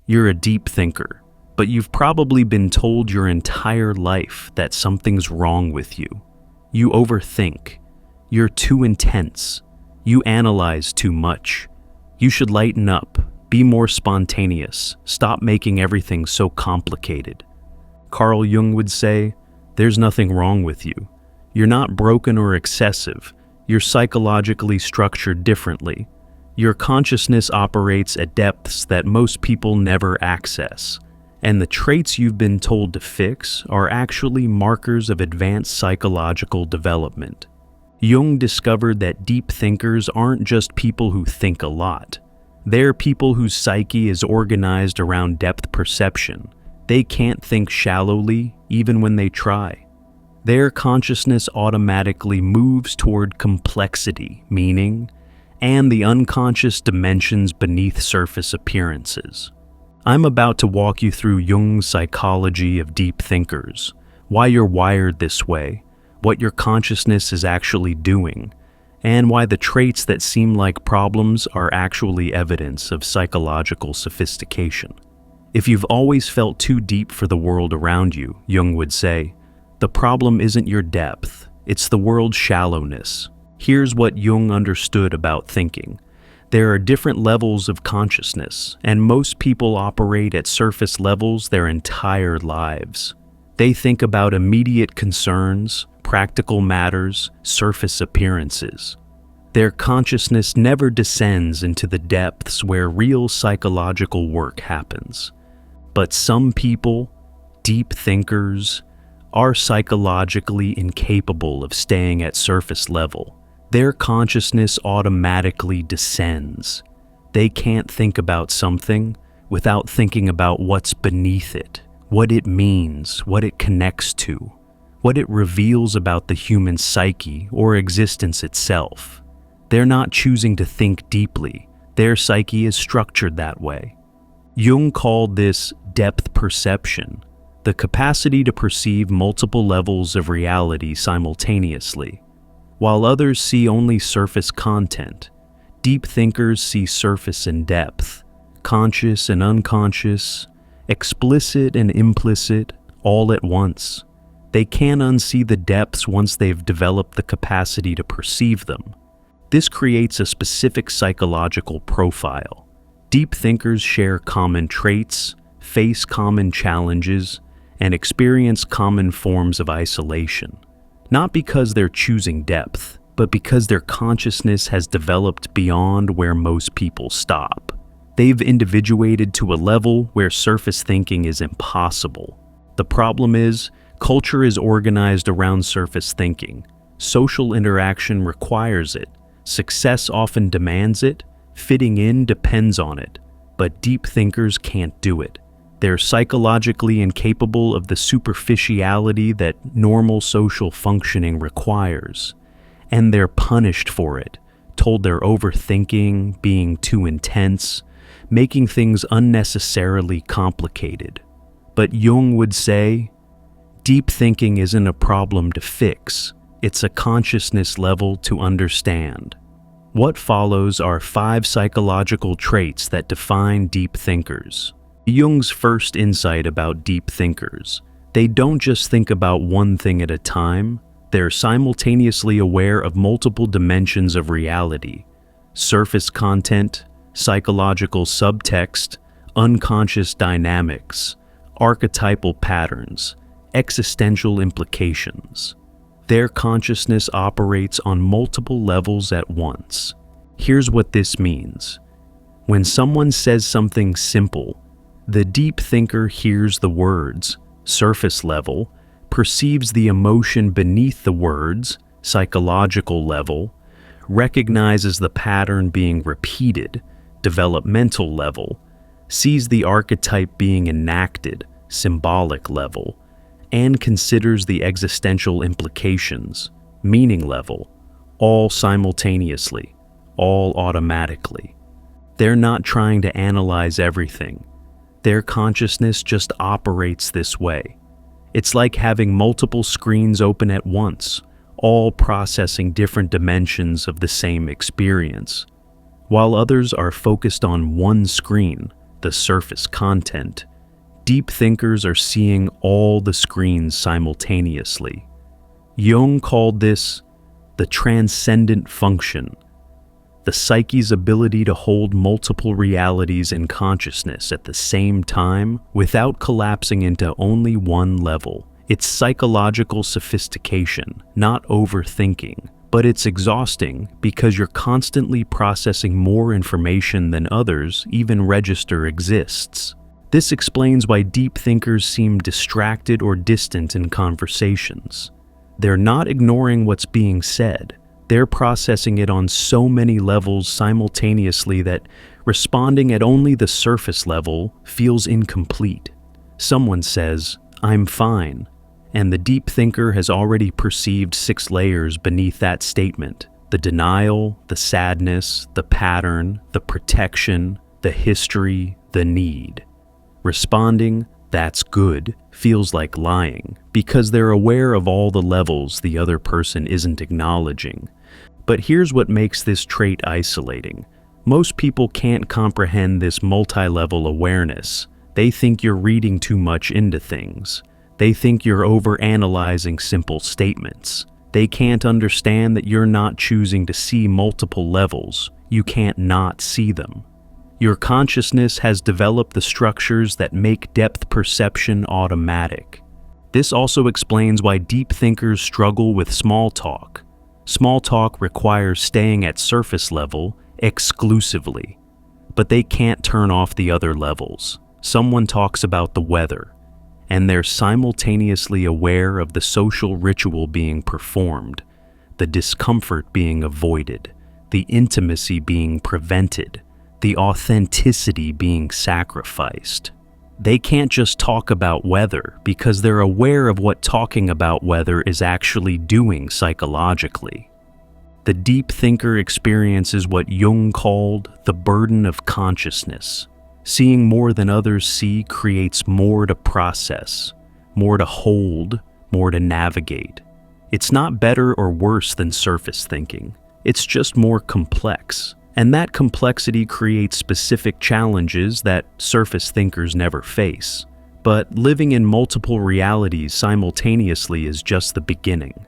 You're a deep thinker, but you've probably been told your entire life that something's wrong with you. You overthink. You're too intense. You analyze too much. You should lighten up, be more spontaneous, stop making everything so complicated. Carl Jung would say, there's nothing wrong with you. You're not broken or excessive. You're psychologically structured differently. Your consciousness operates at depths that most people never access, and the traits you've been told to fix are actually markers of advanced psychological development. Jung discovered that deep thinkers aren't just people who think a lot. They're people whose psyche is organized around depth perception. They can't think shallowly, even when they try. Their consciousness automatically moves toward complexity, meaning, and the unconscious dimensions beneath surface appearances. I'm about to walk you through Jung's psychology of deep thinkers, why you're wired this way, what your consciousness is actually doing, and why the traits that seem like problems are actually evidence of psychological sophistication. If you've always felt too deep for the world around you, Jung would say, the problem isn't your depth, it's the world's shallowness. Here's what Jung understood about thinking. There are different levels of consciousness, and most people operate at surface levels their entire lives. They think about immediate concerns, practical matters, surface appearances. Their consciousness never descends into the depths where real psychological work happens. But some people, deep thinkers, are psychologically incapable of staying at surface level. Their consciousness automatically descends. They can't think about something without thinking about what's beneath it, what it means, what it connects to, what it reveals about the human psyche or existence itself. They're not choosing to think deeply. Their psyche is structured that way. Jung called this depth perception, the capacity to perceive multiple levels of reality simultaneously. While others see only surface content, deep thinkers see surface and depth, conscious and unconscious, explicit and implicit, all at once. They can't unsee the depths once they've developed the capacity to perceive them. This creates a specific psychological profile. Deep thinkers share common traits, face common challenges, and experience common forms of isolation. Not because they're choosing depth, but because their consciousness has developed beyond where most people stop. They've individuated to a level where surface thinking is impossible. The problem is, culture is organized around surface thinking. Social interaction requires it. Success often demands it. Fitting in depends on it. But deep thinkers can't do it. They're psychologically incapable of the superficiality that normal social functioning requires. And they're punished for it, told they're overthinking, being too intense, making things unnecessarily complicated. But Jung would say, deep thinking isn't a problem to fix, it's a consciousness level to understand. What follows are 5 psychological traits that define deep thinkers. Jung's first insight about deep thinkers. They don't just think about one thing at a time, they're simultaneously aware of multiple dimensions of reality: surface content, psychological subtext, unconscious dynamics, archetypal patterns, existential implications. Their consciousness operates on multiple levels at once. Here's what this means. When someone says something simple, the deep thinker hears the words, surface level, perceives the emotion beneath the words, psychological level, recognizes the pattern being repeated, developmental level, sees the archetype being enacted, symbolic level, and considers the existential implications, meaning level, all simultaneously, all automatically. They're not trying to analyze everything. Their consciousness just operates this way. It's like having multiple screens open at once, all processing different dimensions of the same experience. While others are focused on one screen, the surface content. Deep thinkers are seeing all the screens simultaneously. Jung called this the transcendent function, the psyche's ability to hold multiple realities in consciousness at the same time without collapsing into only one level. It's psychological sophistication, not overthinking, but it's exhausting because you're constantly processing more information than others even register exists. This explains why deep thinkers seem distracted or distant in conversations. They're not ignoring what's being said. They're processing it on so many levels simultaneously that responding at only the surface level feels incomplete. Someone says, "I'm fine," and the deep thinker has already perceived 6 layers beneath that statement: the denial, the sadness, the pattern, the protection, the history, the need. Responding, "That's good," feels like lying, because they're aware of all the levels the other person isn't acknowledging. But here's what makes this trait isolating. Most people can't comprehend this multi-level awareness. They think you're reading too much into things. They think you're overanalyzing simple statements. They can't understand that you're not choosing to see multiple levels. You can't not see them. Your consciousness has developed the structures that make depth perception automatic. This also explains why deep thinkers struggle with small talk. Small talk requires staying at surface level exclusively, but they can't turn off the other levels. Someone talks about the weather, and they're simultaneously aware of the social ritual being performed, the discomfort being avoided, the intimacy being prevented, the authenticity being sacrificed. They can't just talk about weather because they're aware of what talking about weather is actually doing psychologically. The deep thinker experiences what Jung called the burden of consciousness. Seeing more than others see creates more to process, more to hold, more to navigate. It's not better or worse than surface thinking. It's just more complex. And that complexity creates specific challenges that surface thinkers never face. But living in multiple realities simultaneously is just the beginning.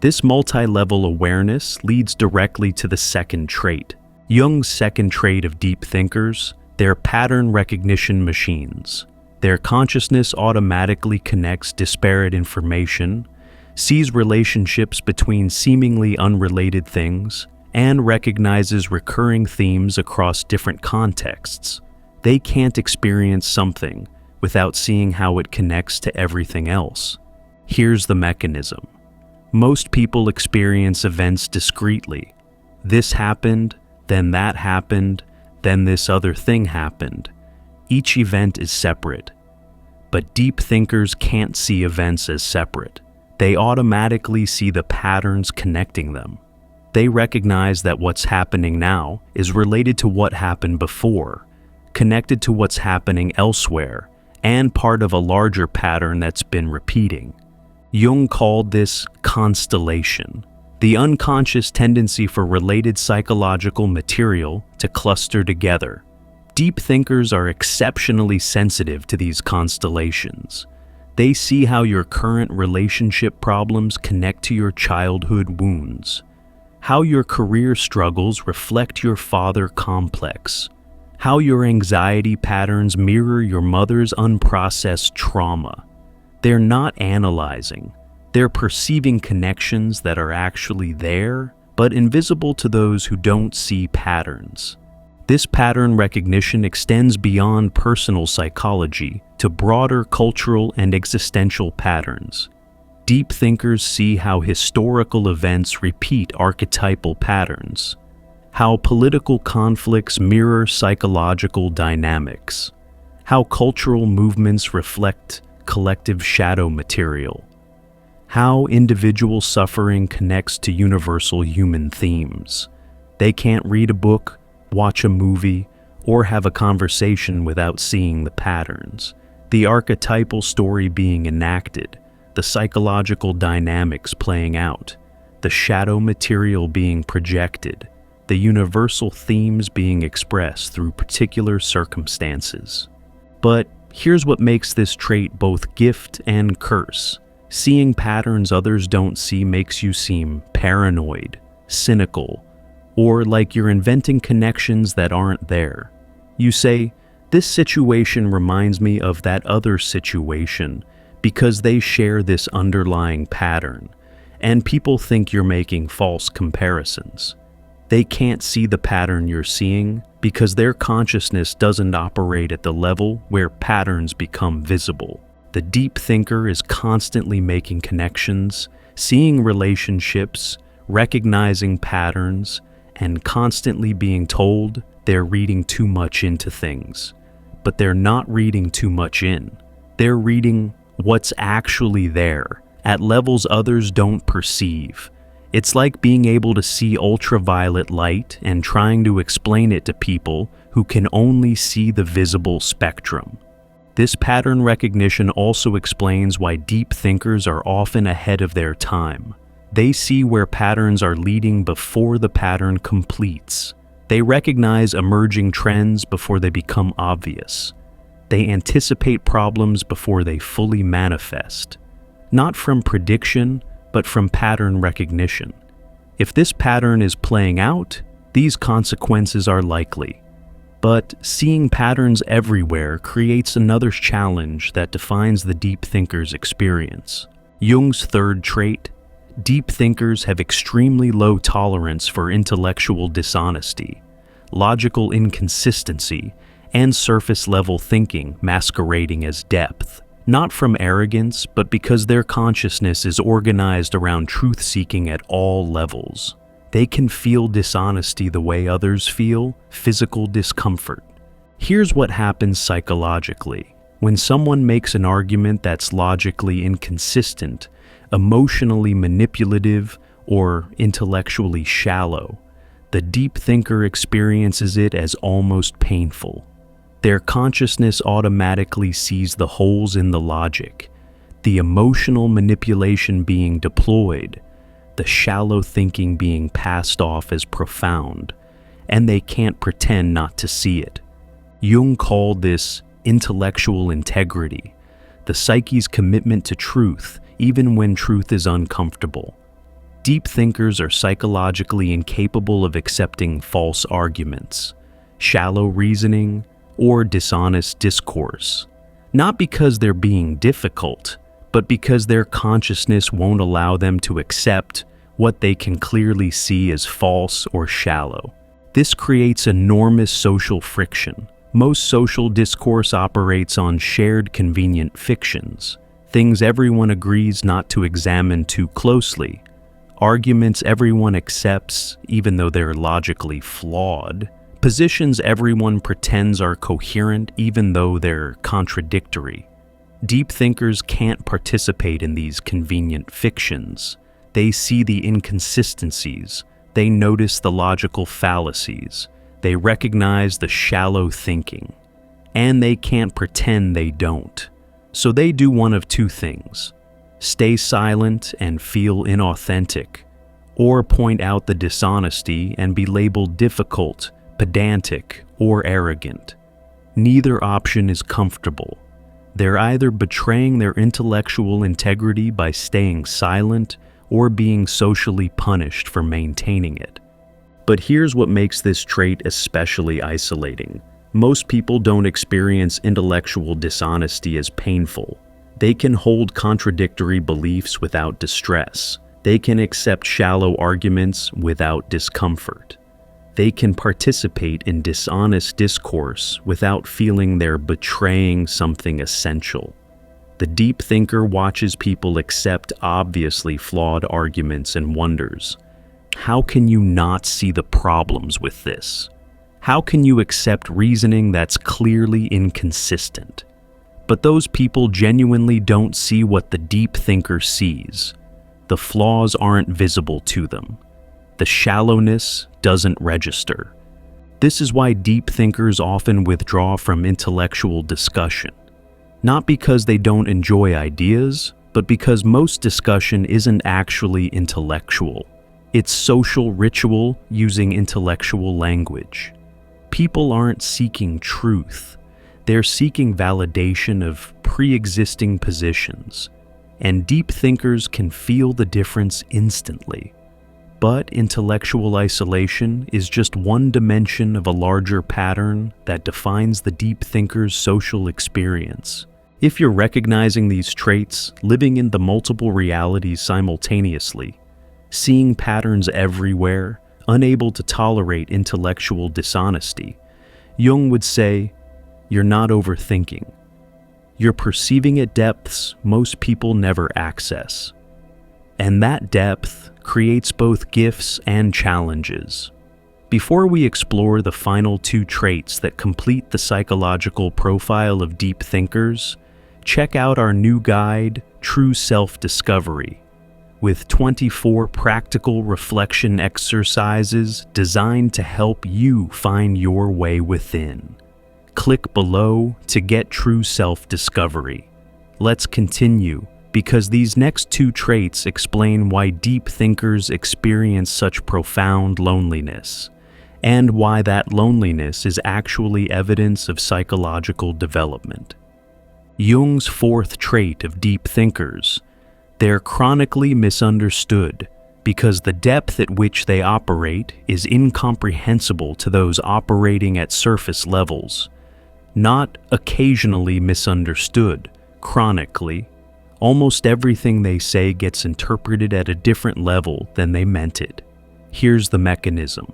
This multi-level awareness leads directly to the second trait. Jung's second trait of deep thinkers: they're pattern recognition machines. Their consciousness automatically connects disparate information, sees relationships between seemingly unrelated things, and recognizes recurring themes across different contexts. They can't experience something without seeing how it connects to everything else. Here's the mechanism. Most people experience events discretely. This happened, then that happened, then this other thing happened. Each event is separate. But deep thinkers can't see events as separate. They automatically see the patterns connecting them. They recognize that what's happening now is related to what happened before, connected to what's happening elsewhere, and part of a larger pattern that's been repeating. Jung called this constellation, the unconscious tendency for related psychological material to cluster together. Deep thinkers are exceptionally sensitive to these constellations. They see how your current relationship problems connect to your childhood wounds, how your career struggles reflect your father complex, how your anxiety patterns mirror your mother's unprocessed trauma. They're not analyzing. They're perceiving connections that are actually there, but invisible to those who don't see patterns. This pattern recognition extends beyond personal psychology to broader cultural and existential patterns. Deep thinkers see how historical events repeat archetypal patterns, how political conflicts mirror psychological dynamics, how cultural movements reflect collective shadow material, how individual suffering connects to universal human themes. They can't read a book, watch a movie, or have a conversation without seeing the patterns, the archetypal story being enacted, the psychological dynamics playing out, the shadow material being projected. the universal themes being expressed through particular circumstances. But here's what makes this trait both gift and curse. Seeing patterns others don't see makes you seem paranoid, cynical, or like you're inventing connections that aren't there. You say, "This situation reminds me of that other situation because they share this underlying pattern," and people think you're making false comparisons. They can't see the pattern you're seeing because their consciousness doesn't operate at the level where patterns become visible. The deep thinker is constantly making connections, seeing relationships, recognizing patterns, and constantly being told they're reading too much into things. But they're not reading too much in. They're reading what's actually there, at levels others don't perceive. It's like being able to see ultraviolet light and trying to explain it to people who can only see the visible spectrum. This pattern recognition also explains why deep thinkers are often ahead of their time. They see where patterns are leading before the pattern completes. They recognize emerging trends before they become obvious. They anticipate problems before they fully manifest. Not from prediction, but from pattern recognition. If this pattern is playing out, these consequences are likely. But seeing patterns everywhere creates another challenge that defines the deep thinker's experience. Jung's third trait: deep thinkers have extremely low tolerance for intellectual dishonesty, logical inconsistency, and surface-level thinking masquerading as depth. Not from arrogance, but because their consciousness is organized around truth-seeking at all levels. They can feel dishonesty the way others feel physical discomfort. Here's what happens psychologically. When someone makes an argument that's logically inconsistent, emotionally manipulative, or intellectually shallow, the deep thinker experiences it as almost painful. Their consciousness automatically sees the holes in the logic, the emotional manipulation being deployed, the shallow thinking being passed off as profound, and they can't pretend not to see it. Jung called this intellectual integrity, the psyche's commitment to truth even when truth is uncomfortable. Deep thinkers are psychologically incapable of accepting false arguments, shallow reasoning, or dishonest discourse, not because they're being difficult, but because their consciousness won't allow them to accept what they can clearly see as false or shallow. This creates enormous social friction. Most social discourse operates on shared convenient fictions, things everyone agrees not to examine too closely, arguments everyone accepts even though they're logically flawed, positions everyone pretends are coherent even though they're contradictory. Deep thinkers can't participate in these convenient fictions. They see the inconsistencies, they notice the logical fallacies, they recognize the shallow thinking, and they can't pretend they don't. So they do one of two things: stay silent and feel inauthentic, or point out the dishonesty and be labeled difficult, pedantic, or arrogant. Neither option is comfortable. They're either betraying their intellectual integrity by staying silent or being socially punished for maintaining it. But here's what makes this trait especially isolating. Most people don't experience intellectual dishonesty as painful. They can hold contradictory beliefs without distress. They can accept shallow arguments without discomfort. They can participate in dishonest discourse without feeling they're betraying something essential. The deep thinker watches people accept obviously flawed arguments and wonders, how can you not see the problems with this? How can you accept reasoning that's clearly inconsistent? But those people genuinely don't see what the deep thinker sees. The flaws aren't visible to them. The shallowness doesn't register. This is why deep thinkers often withdraw from intellectual discussion. Not because they don't enjoy ideas, but because most discussion isn't actually intellectual. It's social ritual using intellectual language. People aren't seeking truth. They're seeking validation of pre-existing positions, and deep thinkers can feel the difference instantly. But intellectual isolation is just one dimension of a larger pattern that defines the deep thinker's social experience. If you're recognizing these traits, living in the multiple realities simultaneously, seeing patterns everywhere, unable to tolerate intellectual dishonesty, Jung would say, you're not overthinking. You're perceiving at depths most people never access. And that depth creates both gifts and challenges. Before we explore the final two traits that complete the psychological profile of deep thinkers, check out our new guide, True Self-Discovery, with 24 practical reflection exercises designed to help you find your way within. Click below to get True Self-Discovery. Let's continue, because these next two traits explain why deep thinkers experience such profound loneliness, and why that loneliness is actually evidence of psychological development. Jung's fourth trait of deep thinkers: they're chronically misunderstood because the depth at which they operate is incomprehensible to those operating at surface levels. Not occasionally misunderstood, chronically. Almost everything they say gets interpreted at a different level than they meant it. Here's the mechanism.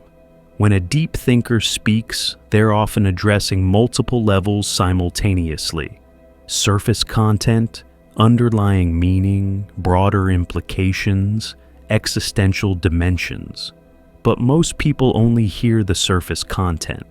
When a deep thinker speaks, they're often addressing multiple levels simultaneously: surface content, underlying meaning, broader implications, existential dimensions. But most people only hear the surface content.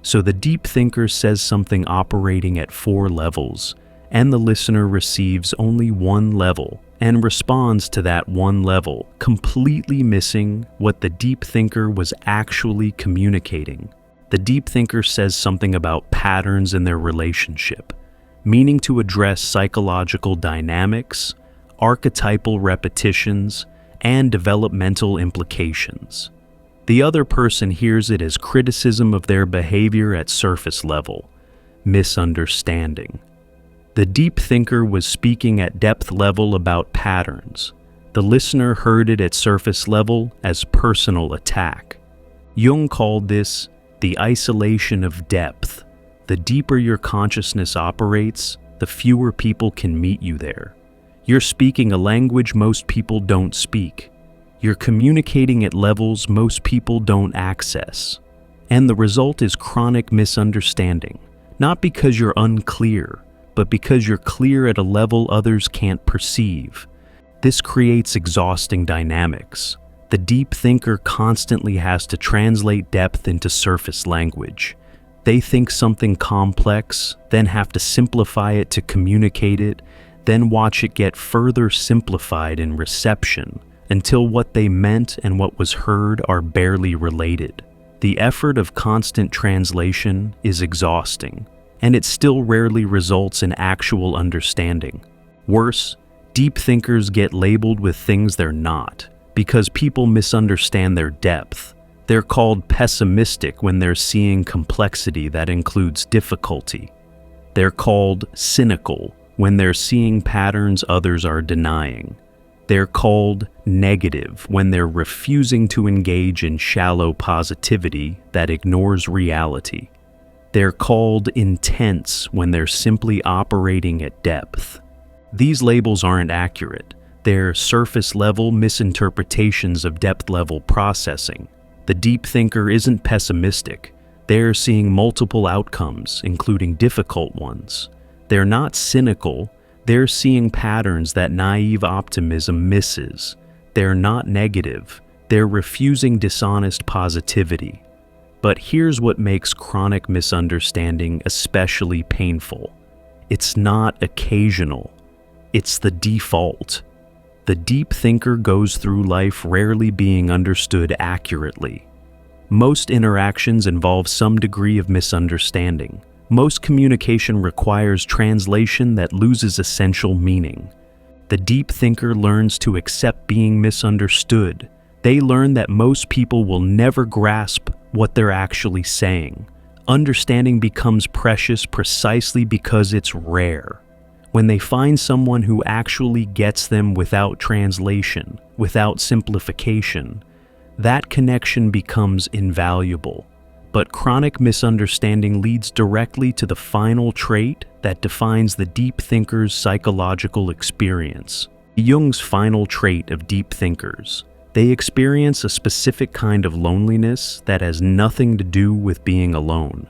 So the deep thinker says something operating at 4 levels, and the listener receives only one level and responds to that one level, completely missing what the deep thinker was actually communicating. The deep thinker says something about patterns in their relationship, meaning to address psychological dynamics, archetypal repetitions, and developmental implications. The other person hears it as criticism of their behavior at surface level, misunderstanding. The deep thinker was speaking at depth level about patterns. The listener heard it at surface level as personal attack. Jung called this the isolation of depth. The deeper your consciousness operates, the fewer people can meet you there. You're speaking a language most people don't speak. You're communicating at levels most people don't access. And the result is chronic misunderstanding, not because you're unclear, but because you're clear at a level others can't perceive. This creates exhausting dynamics. The deep thinker constantly has to translate depth into surface language. They think something complex, then have to simplify it to communicate it, then watch it get further simplified in reception, until what they meant and what was heard are barely related. The effort of constant translation is exhausting, and it still rarely results in actual understanding. Worse, deep thinkers get labeled with things they're not, because people misunderstand their depth. They're called pessimistic when they're seeing complexity that includes difficulty. They're called cynical when they're seeing patterns others are denying. They're called negative when they're refusing to engage in shallow positivity that ignores reality. They're called intense when they're simply operating at depth. These labels aren't accurate. They're surface-level misinterpretations of depth-level processing. The deep thinker isn't pessimistic. They're seeing multiple outcomes, including difficult ones. They're not cynical. They're seeing patterns that naive optimism misses. They're not negative. They're refusing dishonest positivity. But here's what makes chronic misunderstanding especially painful. It's not occasional. It's the default. The deep thinker goes through life rarely being understood accurately. Most interactions involve some degree of misunderstanding. Most communication requires translation that loses essential meaning. The deep thinker learns to accept being misunderstood. They learn that most people will never grasp what they're actually saying. Understanding becomes precious precisely because it's rare. When they find someone who actually gets them without translation, without simplification, that connection becomes invaluable. But chronic misunderstanding leads directly to the final trait that defines the deep thinker's psychological experience. Jung's final trait of deep thinkers. They experience a specific kind of loneliness that has nothing to do with being alone.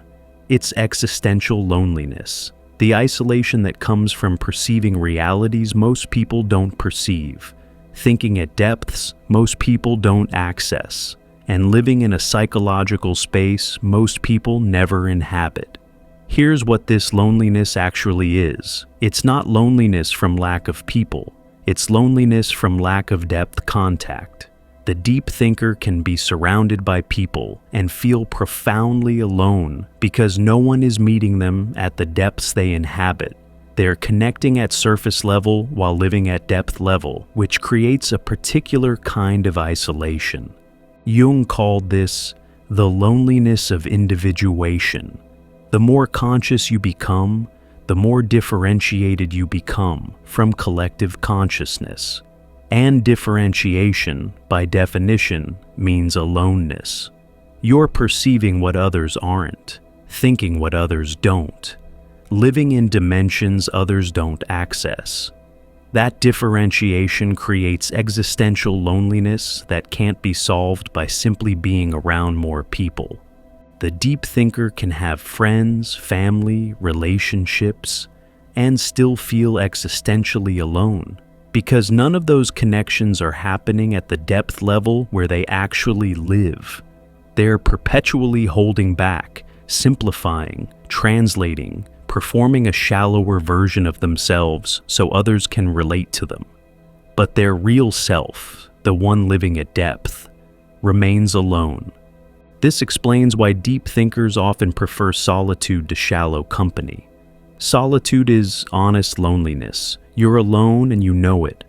It's existential loneliness, the isolation that comes from perceiving realities most people don't perceive, thinking at depths most people don't access, and living in a psychological space most people never inhabit. Here's what this loneliness actually is. It's not loneliness from lack of people. It's loneliness from lack of depth contact. The deep thinker can be surrounded by people and feel profoundly alone because no one is meeting them at the depths they inhabit. They're connecting at surface level while living at depth level, which creates a particular kind of isolation. Jung called this the loneliness of individuation. The more conscious you become, the more differentiated you become from collective consciousness. And differentiation, by definition, means aloneness. You're perceiving what others aren't, thinking what others don't, living in dimensions others don't access. That differentiation creates existential loneliness that can't be solved by simply being around more people. The deep thinker can have friends, family, relationships, and still feel existentially alone, because none of those connections are happening at the depth level where they actually live. They're perpetually holding back, simplifying, translating, performing a shallower version of themselves so others can relate to them. But their real self, the one living at depth, remains alone. This explains why deep thinkers often prefer solitude to shallow company. Solitude is honest loneliness. You're alone and you know it.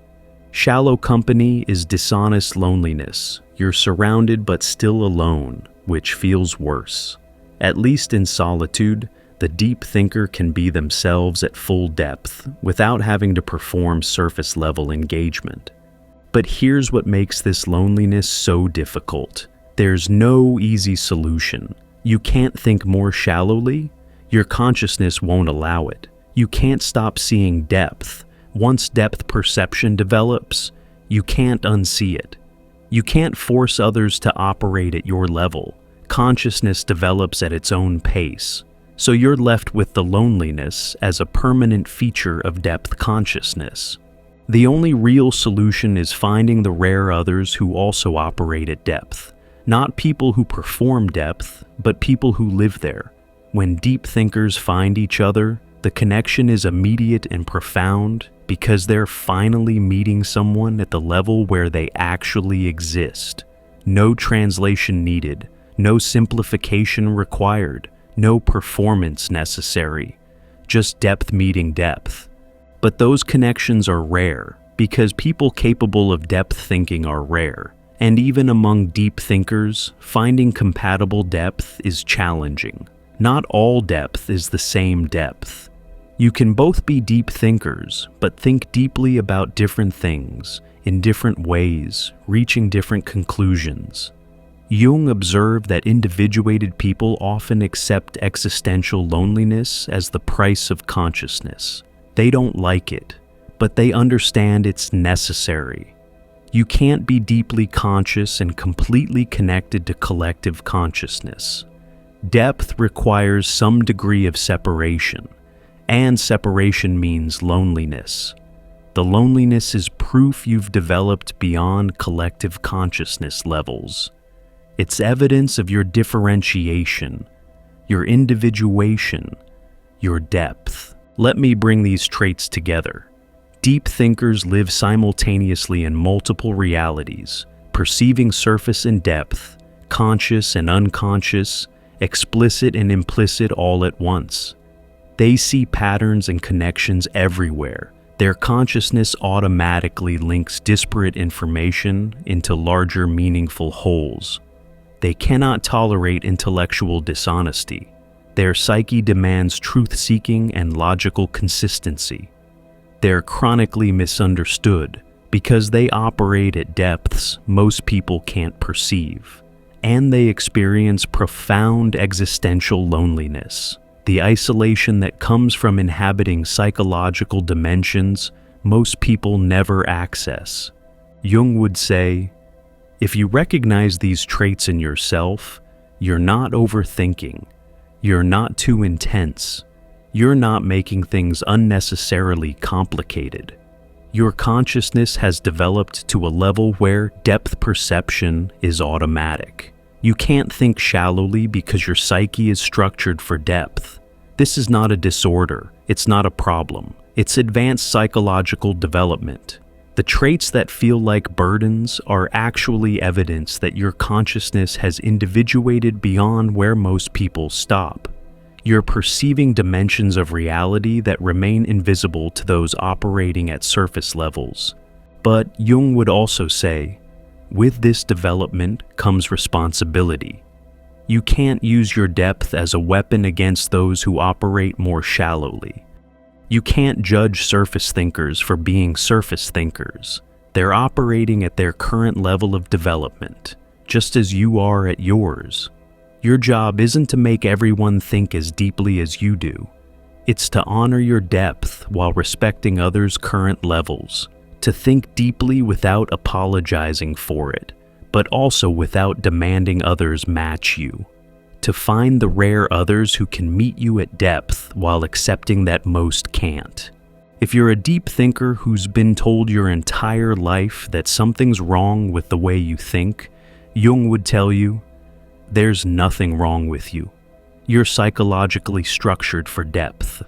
Shallow company is dishonest loneliness. You're surrounded but still alone, which feels worse. At least in solitude, the deep thinker can be themselves at full depth without having to perform surface-level engagement. But here's what makes this loneliness so difficult. There's no easy solution. You can't think more shallowly. Your consciousness won't allow it. You can't stop seeing depth. Once depth perception develops, you can't unsee it. You can't force others to operate at your level. Consciousness develops at its own pace. So you're left with the loneliness as a permanent feature of depth consciousness. The only real solution is finding the rare others who also operate at depth. Not people who perform depth, but people who live there. When deep thinkers find each other, the connection is immediate and profound because they're finally meeting someone at the level where they actually exist. No translation needed, no simplification required, no performance necessary, just depth meeting depth. But those connections are rare because people capable of depth thinking are rare. And even among deep thinkers, finding compatible depth is challenging. Not all depth is the same depth. You can both be deep thinkers, but think deeply about different things, in different ways, reaching different conclusions. Jung observed that individuated people often accept existential loneliness as the price of consciousness. They don't like it, but they understand it's necessary. You can't be deeply conscious and completely connected to collective consciousness. Depth requires some degree of separation, and separation means loneliness. The loneliness is proof you've developed beyond collective consciousness levels. It's evidence of your differentiation, your individuation, your depth. Let me bring these traits together. Deep thinkers live simultaneously in multiple realities, perceiving surface and depth, conscious and unconscious, explicit and implicit all at once. They see patterns and connections everywhere, Their consciousness automatically links disparate information into larger, meaningful wholes. They cannot tolerate intellectual dishonesty. Their psyche demands truth-seeking and logical consistency. They're chronically misunderstood because they operate at depths most people can't perceive. And they experience profound existential loneliness, the isolation that comes from inhabiting psychological dimensions most people never access. Jung would say, if you recognize these traits in yourself, you're not overthinking, you're not too intense, you're not making things unnecessarily complicated. Your consciousness has developed to a level where depth perception is automatic. You can't think shallowly because your psyche is structured for depth. This is not a disorder, it's not a problem. It's advanced psychological development. The traits that feel like burdens are actually evidence that your consciousness has individuated beyond where most people stop. You're perceiving dimensions of reality that remain invisible to those operating at surface levels. But Jung would also say, with this development comes responsibility. You can't use your depth as a weapon against those who operate more shallowly. You can't judge surface thinkers for being surface thinkers. They're operating at their current level of development, just as you are at yours. Your job isn't to make everyone think as deeply as you do. It's to honor your depth while respecting others' current levels, to think deeply without apologizing for it, but also without demanding others match you. To find the rare others who can meet you at depth while accepting that most can't. If you're a deep thinker who's been told your entire life that something's wrong with the way you think, Jung would tell you, there's nothing wrong with you. You're psychologically structured for depth.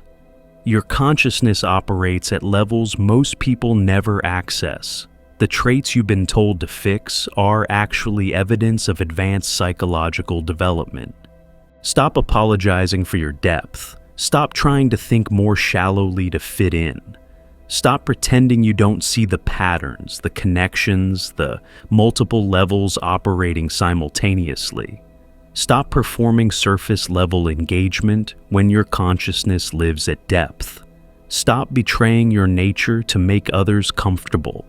Your consciousness operates at levels most people never access. The traits you've been told to fix are actually evidence of advanced psychological development. Stop apologizing for your depth. Stop trying to think more shallowly to fit in. Stop pretending you don't see the patterns, the connections, the multiple levels operating simultaneously. Stop performing surface-level engagement when your consciousness lives at depth. Stop betraying your nature to make others comfortable.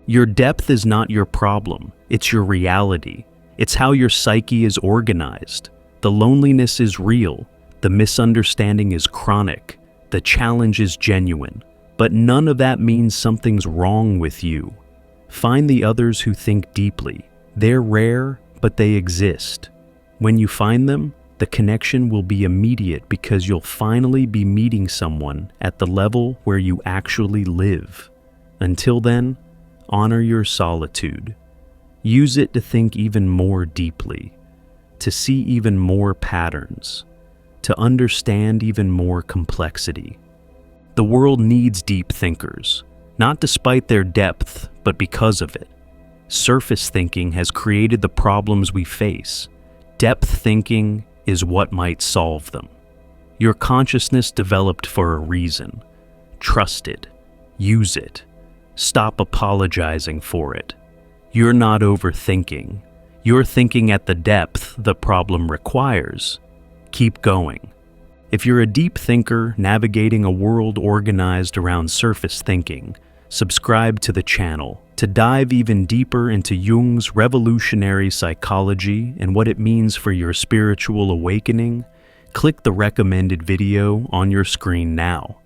Your depth is not your problem, it's your reality. It's how your psyche is organized. The loneliness is real, the misunderstanding is chronic, the challenge is genuine, but none of that means something's wrong with you. Find the others who think deeply. They're rare, but they exist. When you find them, the connection will be immediate because you'll finally be meeting someone at the level where you actually live. Until then, honor your solitude. Use it to think even more deeply, to see even more patterns, to understand even more complexity. The world needs deep thinkers, not despite their depth, but because of it. Surface thinking has created the problems we face. Depth thinking is what might solve them. Your consciousness developed for a reason. Trust it. Use it. Stop apologizing for it. You're not overthinking. You're thinking at the depth the problem requires. Keep going. If you're a deep thinker navigating a world organized around surface thinking, subscribe to the channel to dive even deeper into Jung's revolutionary psychology and what it means for your spiritual awakening. Click the recommended video on your screen now.